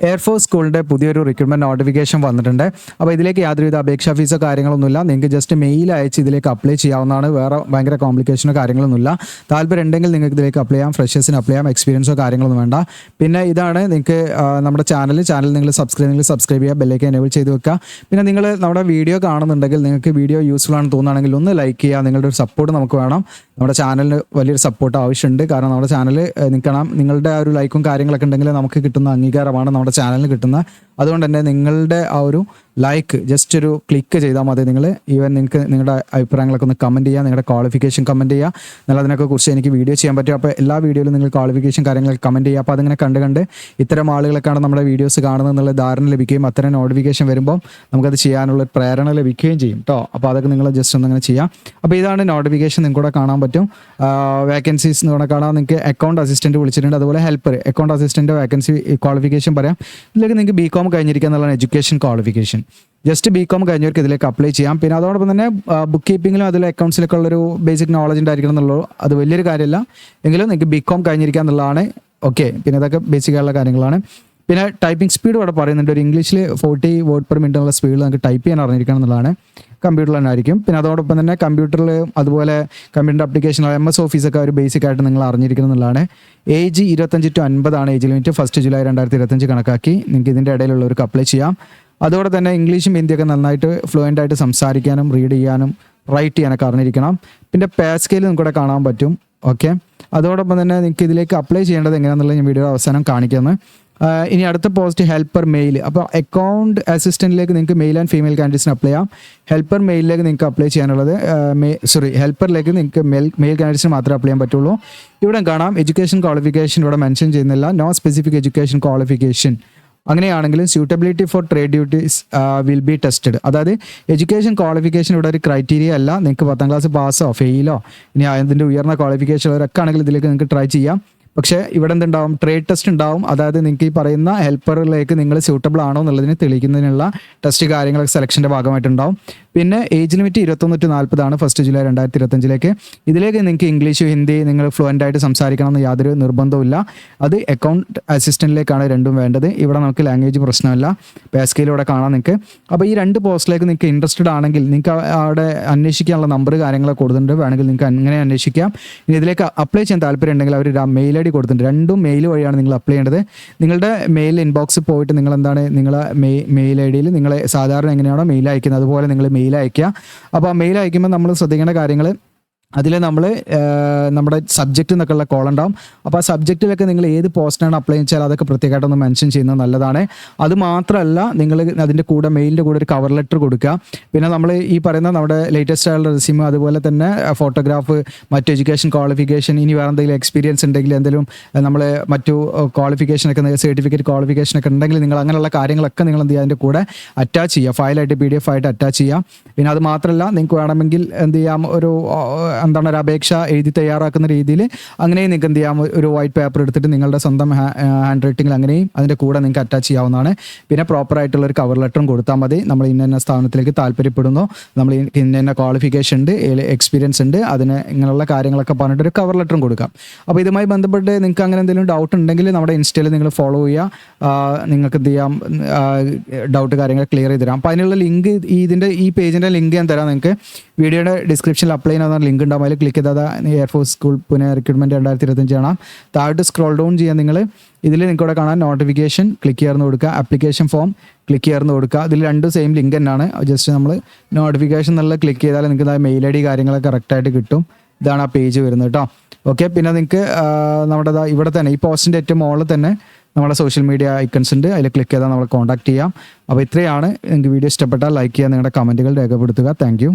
Air force സ്കൂളിൻ്റെ പുതിയൊരു recruitment notification വന്നിട്ടുണ്ട്. അപ്പോൾ ഇതിലേക്ക് യാതൊരുവിധ അപേക്ഷാ ഫീസോ കാര്യങ്ങളൊന്നുമില്ല. നിങ്ങൾക്ക് ജസ്റ്റ് മെയിൽ അയച്ച് ഇതിലേക്ക് അപ്ലൈ ചെയ്യാവുന്നതാണ്. വേറെ ഭയങ്കര കോംപ്ലിക്കേഷനോ കാര്യങ്ങളൊന്നുമില്ല. താല്പര്യം ഉണ്ടെങ്കിൽ നിങ്ങൾക്ക് ഇതിലേക്ക് അപ്ലൈ ചെയ്യാം. ഫ്രഷേഴ്സിന് അപ്ലൈ ചെയ്യാം. എക്സ്പീരിയൻസോ കാര്യങ്ങളൊന്നും വേണ്ട. പിന്നെ ഇതാണ് നിങ്ങൾക്ക് നമ്മുടെ ചാനൽ നിങ്ങൾ സബ്സ്ക്രൈബ് ചെയ്യുക, ബെല്ലൈക്കൻ എനേബിൾ ചെയ്ത് വെക്കുക. പിന്നെ നിങ്ങൾ നമ്മുടെ വീഡിയോ കാണുന്നുണ്ടെങ്കിൽ നിങ്ങൾക്ക് വീഡിയോ യൂസ്ഫുൾ ആണെന്ന് തോന്നുകയാണെങ്കിൽ ഒന്ന് ലൈക്ക് ചെയ്യുക. നിങ്ങളുടെ ഒരു സപ്പോർട്ട് നമുക്ക് വേണം. നമ്മുടെ ചാനലിന് വലിയൊരു സപ്പോർട്ട് ആവശ്യമുണ്ട്. കാരണം നമ്മുടെ ചാനൽ നിങ്ങളുടെ ആ ഒരു ലൈക്കും കാര്യങ്ങളൊക്കെ ഉണ്ടെങ്കിൽ നമുക്ക് കിട്ടുന്ന അംഗീകാരമാണ് നമ്മുടെ ചാനലിന് കിട്ടുന്നത്. അതുകൊണ്ട് തന്നെ നിങ്ങളുടെ ആ ഒരു ലൈക്ക് ജസ്റ്റ് ഒരു ക്ലിക്ക് ചെയ്താൽ മതി. നിങ്ങൾക്ക് നിങ്ങളുടെ അഭിപ്രായങ്ങളൊക്കെ ഒന്ന് കമൻറ്റ് ചെയ്യുക, നിങ്ങളുടെ ക്വാളിഫിക്കേഷൻ കമൻറ്റ് ചെയ്യുക. എന്നാൽ അതിനൊക്കെ കുറിച്ച് എനിക്ക് വീഡിയോ ചെയ്യാൻ പറ്റും. അപ്പോൾ എല്ലാ വീഡിയോയിലും നിങ്ങൾ ക്വാളിഫിക്കേഷൻ കാര്യങ്ങളൊക്കെ കമൻറ്റ് ചെയ്യുക. അപ്പോൾ അതിങ്ങനെ കണ്ട് ഇത്തരം ആളുകളൊക്കെയാണ് നമ്മുടെ വീഡിയോസ് കാണുന്നത് എന്നുള്ള ധാരണ ലഭിക്കുകയും അത്തരം നോട്ടിഫിക്കേഷൻ വരുമ്പോൾ നമുക്കത് ചെയ്യാനുള്ള പ്രേരണ ലഭിക്കുകയും ചെയ്യും കേട്ടോ. അപ്പോൾ അതൊക്കെ നിങ്ങൾ ജസ്റ്റ് ഒന്നങ്ങനെ ചെയ്യാം. അപ്പോൾ ഇതാണ് നോട്ടിഫിക്കേഷൻ, നിങ്ങൾക്ക് കൂടെ കാണാൻ പറ്റും. വേക്കൻസീസ് എന്ന് പറഞ്ഞാൽ കാണാം. നിങ്ങൾക്ക് അക്കൗണ്ട് അസിസ്റ്റൻറ്റ് വിളിച്ചിട്ടുണ്ട്, അതുപോലെ helper. Account assistant vacancy qualification പറയാം. ഇതിലേക്ക് നിങ്ങൾക്ക് BCom കഴിഞ്ഞിരിക്കുക എന്നുള്ളതാണ് എഡ്യൂക്കേഷൻ ക്വാളിഫിക്കേഷൻ. ജസ്റ്റ് BCom കഴിഞ്ഞവർക്ക് ഇതിലേക്ക് അപ്ലൈ ചെയ്യാം. പിന്നെ അതോടൊപ്പം തന്നെ ബുക്ക് കീപ്പിങ്ങിലും അതിൽ അക്കൗണ്ട്സിലൊക്കെ ഉള്ളൊരു ബേസിക് നോളജ് ഉണ്ടായിരിക്കണം എന്നുള്ളൂ. അത് വലിയൊരു കാര്യമല്ല, എങ്കിലും നിങ്ങൾക്ക് BCom കഴിഞ്ഞിരിക്കുക എന്നുള്ളതാണ്. ഓക്കെ, പിന്നെ ഇതൊക്കെ ബേസിക് ആയിട്ടുള്ള കാര്യങ്ങളാണ്. പിന്നെ ടൈപ്പിംഗ് സ്പീഡ് ഇവിടെ പറയുന്നുണ്ട്. ഒരു ഇംഗ്ലീഷിൽ 40 വേർഡ് പെർ മിനിറ്റ് എന്നുള്ള സ്പീഡിൽ നമുക്ക് ടൈപ്പ് ചെയ്യാൻ അറിഞ്ഞിരിക്കണം എന്നുള്ളതാണ്. കമ്പ്യൂട്ടറിൽ തന്നെ ആയിരിക്കും. പിന്നെ അതോടൊപ്പം തന്നെ കമ്പ്യൂട്ടറിൽ അതുപോലെ കമ്പ്യൂട്ടർ ആപ്ലിക്കേഷൻ MS ഓഫീസൊക്കെ ഒരു ബേസിക് ആയിട്ട് നിങ്ങൾ അറിഞ്ഞിരിക്കണം എന്നുള്ളതാണ്. ഏജ് 25 to 50 ആണ് ഏജ് ലിമിറ്റ്. 1 ജൂലൈ 2025 കണക്കാക്കി നിങ്ങൾക്ക് ഇതിൻ്റെ ഇടയിലുള്ളവർക്ക് അപ്ലൈ ചെയ്യാം. അതോടെ തന്നെ ഇംഗ്ലീഷും ഹിന്ദിയൊക്കെ നന്നായിട്ട് ഫ്ലുവൻ്റ് ആയിട്ട് സംസാരിക്കാനും റീഡ് ചെയ്യാനും റൈറ്റ് ചെയ്യാനൊക്കെ അറിഞ്ഞിരിക്കണം. പിന്നെ പേ സ്കെയിൽ നിങ്ങൾക്കൂടെ കാണാൻ പറ്റും. ഓക്കെ, അതോടൊപ്പം തന്നെ നിങ്ങൾക്ക് ഇതിലേക്ക് അപ്ലൈ ചെയ്യേണ്ടത് എങ്ങനെയാണെന്നുള്ളത് ഞാൻ വീഡിയോ അവസാനം കാണിക്കുന്നത്. ഇനി അടുത്ത പോസ്റ്റ് ഹെൽപ്പർ മെയിൽ. അപ്പോൾ അക്കൗണ്ട് അസിസ്റ്റൻറ്റിലേക്ക് നിങ്ങൾക്ക് മെയിൽ ആൻഡ് ഫീമെയിൽ കാൻഡിഡേറ്റ്സിന് അപ്ലൈ ചെയ്യാം. ഹെൽപ്പർ മെയിലിലേക്ക് നിങ്ങൾക്ക് അപ്ലൈ ചെയ്യാനുള്ളത് ഹെൽപ്പറിലേക്ക് നിങ്ങൾക്ക് മെയിൽ കാൻഡിഡേറ്റ്സിന് മാത്രമേ അപ്ലൈ ചെയ്യാൻ പറ്റുള്ളൂ. ഇവിടെ കാണാം എഡ്യൂക്കേഷൻ ക്വാളിഫിക്കേഷൻ ഇവിടെ മെൻഷൻ ചെയ്യുന്നില്ല. No specific education qualification. അങ്ങനെയാണെങ്കിലും suitability for trade duties will be tested. അതായത് എഡ്യൂക്കേഷൻ ക്വാളിഫിക്കേഷൻ ഇവിടെ ഒരു ക്രൈറ്റീരിയ അല്ല. നിങ്ങൾക്ക് 10ാം ക്ലാസ് പാസ്സോ ഫെയിലോ ഇനി അതിൻ്റെ ഉയർന്ന ക്വാളിഫിക്കേഷൻ ഉള്ളവരൊക്കെ ആണെങ്കിൽ ഇതിലേക്ക് നിങ്ങൾക്ക് ട്രൈ ചെയ്യാം. പക്ഷേ ഇവിടെ എന്തുണ്ടാവും? ട്രേഡ് ടെസ്റ്റ് ഉണ്ടാവും. അതായത് നിങ്ങൾക്ക് ഈ പറയുന്ന ഹെൽപ്പറിലേക്ക് നിങ്ങൾ സ്യൂട്ടബിൾ ആണോ എന്നുള്ളതിന് തെളിയിക്കുന്നതിനുള്ള ടെസ്റ്റ് കാര്യങ്ങളൊക്കെ സെലക്ഷൻ്റെ ഭാഗമായിട്ടുണ്ടാവും. പിന്നെ ഏജ് ലിമിറ്റ് 21 to 40 ആണ് 1 ജൂലൈ 2025. ഇതിലേക്ക് നിങ്ങൾക്ക് ഇംഗ്ലീഷ് ഹിന്ദി നിങ്ങൾ ഫ്ലുവൻ്റ് ആയിട്ട് സംസാരിക്കണം എന്ന് യാതൊരു നിർബന്ധവുമില്ല. അത് അക്കൗണ്ട് അസിസ്റ്റൻറ്റിലേക്കാണ് രണ്ടും വേണ്ടത്. ഇവിടെ നമുക്ക് ലാംഗ്വേജ് പ്രശ്നമല്ല. പേസ്കയിലൂടെ കാണാം നിങ്ങൾക്ക്. അപ്പോൾ ഈ 2 പോസ്റ്റിലേക്ക് നിങ്ങൾക്ക് ഇൻട്രസ്റ്റഡ് ആണെങ്കിൽ നിങ്ങൾക്ക് അവിടെ അന്വേഷിക്കാനുള്ള നമ്പർ കാര്യങ്ങളൊക്കെ കൊടുത്തിട്ടുണ്ട്. വേണമെങ്കിൽ നിങ്ങൾക്ക് അങ്ങനെ അന്വേഷിക്കാം. ഇനി ഇതിലേക്ക് അപ്ലൈ ചെയ്യാൻ താല്പര്യം ഉണ്ടെങ്കിൽ അവർ മെയിൽ ID കൊടുത്തിട്ടുണ്ട്. 2 മെയിൽ വഴിയാണ് നിങ്ങൾ അപ്ലൈ ചെയ്യേണ്ടത്. നിങ്ങളുടെ മെയിൽ ഇൻബോക്സിൽ പോയിട്ട് നിങ്ങൾ എന്താണ് നിങ്ങളെ മെയിൽ IDയിൽ നിങ്ങൾ സാധാരണ എങ്ങനെയാണോ മെയിൽ അയക്കുന്നത് അതുപോലെ നിങ്ങൾ മെയിൽ അയക്കുക. അപ്പോൾ ആ മെയിൽ അയക്കുമ്പോൾ നമ്മൾ ശ്രദ്ധിക്കേണ്ട കാര്യങ്ങൾ, അതിൽ നമ്മൾ നമ്മുടെ സബ്ജക്റ്റ് എന്നൊക്കെയുള്ള കോൾ ഉണ്ടാവും. അപ്പോൾ ആ സബ്ജക്റ്റിലൊക്കെ നിങ്ങൾ ഏത് പോസ്റ്റിനാണ് അപ്ലൈ ചെയ്താൽ അതൊക്കെ പ്രത്യേകമായിട്ടൊന്ന് മെൻഷൻ ചെയ്യുന്നത് നല്ലതാണ്. അതുമാത്രമല്ല, നിങ്ങൾ അതിൻ്റെ കൂടെ മെയിലിൻ്റെ കൂടെ ഒരു കവർ ലെറ്റർ കൊടുക്കുക. പിന്നെ നമ്മൾ ഈ പറയുന്ന നമ്മുടെ ലേറ്റസ്റ്റ് ആയുള്ള റെസ്യൂം, അതുപോലെ തന്നെ ഫോട്ടോഗ്രാഫ്, മറ്റു എഡ്യൂക്കേഷൻ ക്വാളിഫിക്കേഷൻ, ഇനി വേറെ എന്തെങ്കിലും എക്സ്പീരിയൻസ് ഉണ്ടെങ്കിൽ എന്തെങ്കിലും നമ്മൾ മറ്റു ക്വാളിഫിക്കേഷനൊക്കെ സർട്ടിഫിക്കറ്റ് ക്വാളിഫിക്കേഷനൊക്കെ ഉണ്ടെങ്കിൽ നിങ്ങൾ അങ്ങനെയുള്ള കാര്യങ്ങളൊക്കെ നിങ്ങൾ എന്ത് ചെയ്യുക അതിൻ്റെ കൂടെ അറ്റാച്ച് ചെയ്യുക. ഫയലായിട്ട് PDF ആയിട്ട് അറ്റാച്ച് ചെയ്യാം. പിന്നെ അത് മാത്രമല്ല, നിങ്ങൾക്ക് വേണമെങ്കിൽ എന്ത് ചെയ്യാം, ഒരു അപേക്ഷ എഴുതി തയ്യാറാക്കുന്ന രീതിയിൽ അങ്ങനെയും നിങ്ങൾക്ക് എന്ത് ചെയ്യാം, ഒരു വൈറ്റ് പേപ്പർ എടുത്തിട്ട് നിങ്ങളുടെ സ്വന്തം ഹാൻഡ് റൈറ്റിങ്ങിൽ അങ്ങനെയും അതിൻ്റെ കൂടെ നിങ്ങൾക്ക് അറ്റാച്ച് ചെയ്യാവുന്നതാണ്. പിന്നെ പ്രോപ്പറായിട്ടുള്ള ഒരു കവർ ലെറ്ററും കൊടുത്താൽ മതി. നമ്മൾ ഇന്ന സ്ഥാപനത്തിലേക്ക് താല്പര്യപ്പെടുന്നു, നമ്മൾ ഇന്ന ക്വാളിഫിക്കേഷൻ ഉണ്ട്, എക്സ്പീരിയൻസ് ഉണ്ട്, അതിന് ഇങ്ങനെയുള്ള കാര്യങ്ങളൊക്കെ പറഞ്ഞിട്ട് ഒരു കവർ ലെറ്ററും കൊടുക്കാം. അപ്പോൾ ഇതുമായി ബന്ധപ്പെട്ട് നിങ്ങൾക്ക് അങ്ങനെ എന്തെങ്കിലും ഡൗട്ട് ഉണ്ടെങ്കിൽ നമ്മുടെ ഇൻസ്റ്റയിൽ നിങ്ങൾ ഫോളോ ചെയ്യുക. നിങ്ങൾക്ക് എന്ത് ചെയ്യാം, ഡൗട്ട് കാര്യങ്ങൾ ക്ലിയർ ചെയ്ത് തരാം. അപ്പോൾ അതിനുള്ള ലിങ്ക് ഈ പേജിൻ്റെ ലിങ്ക് ഞാൻ തരാം. നിങ്ങൾക്ക് വീഡിയോയുടെ ഡിസ്ക്രിപ്ഷനിൽ അപ്ലൈ ചെയ്യുന്ന ലിങ്ക് ഉണ്ടാകും. അതിൽ ക്ലിക്ക് ചെയ്താൽ എയർഫോഴ്സ് സ്കൂൾ പുനെ റിക്രൂട്ട്മെൻറ്റ് 2025 കാണാം. താഴോട്ട് സ്ക്രോൾ ഡൗൺ ചെയ്യാൻ നിങ്ങൾ ഇതിൽ നിങ്ങൾക്കിവിടെ കാണാൻ നോട്ടിഫിക്കേഷൻ ക്ലിക്ക് ചെയ്യാറുണ്ട് കൊടുക്കുക, ആപ്ലിക്കേഷൻ ഫോം ക്ലിക്ക് ചെയ്യാറുണ്ട് കൊടുക്കുക. ഇതിൽ 2 സെയിം ലിങ്ക് തന്നെയാണ്. ജസ്റ്റ് നമ്മൾ നോട്ടിഫിക്കേഷൻ എന്നുള്ള ക്ലിക്ക് ചെയ്താൽ നിങ്ങൾക്ക് മെയിൽ ID കാര്യങ്ങളൊക്കെ കറക്റ്റായിട്ട് കിട്ടും. ഇതാണ് ആ പേജ് വരുന്നത് കേട്ടോ. ഓക്കെ, പിന്നെ നിങ്ങൾക്ക് നമ്മുടെ ഇവിടെ തന്നെ ഈ പോസ്റ്റിൻ്റെ ഏറ്റവും മുകളിൽ തന്നെ നമ്മുടെ സോഷ്യൽ മീഡിയ ഐക്കൺസ് ഉണ്ട്. അതിൽ ക്ലിക്ക് ചെയ്താൽ നമ്മൾ കോൺടാക്ട് ചെയ്യാം. അപ്പോൾ ഇത്രയാണ്. നിങ്ങൾക്ക് വീഡിയോ ഇഷ്ടപ്പെട്ടാൽ ലൈക്ക് ചെയ്യുക, നിങ്ങളുടെ കമൻറ്റുകൾ രേഖപ്പെടുത്തുക. Thank you.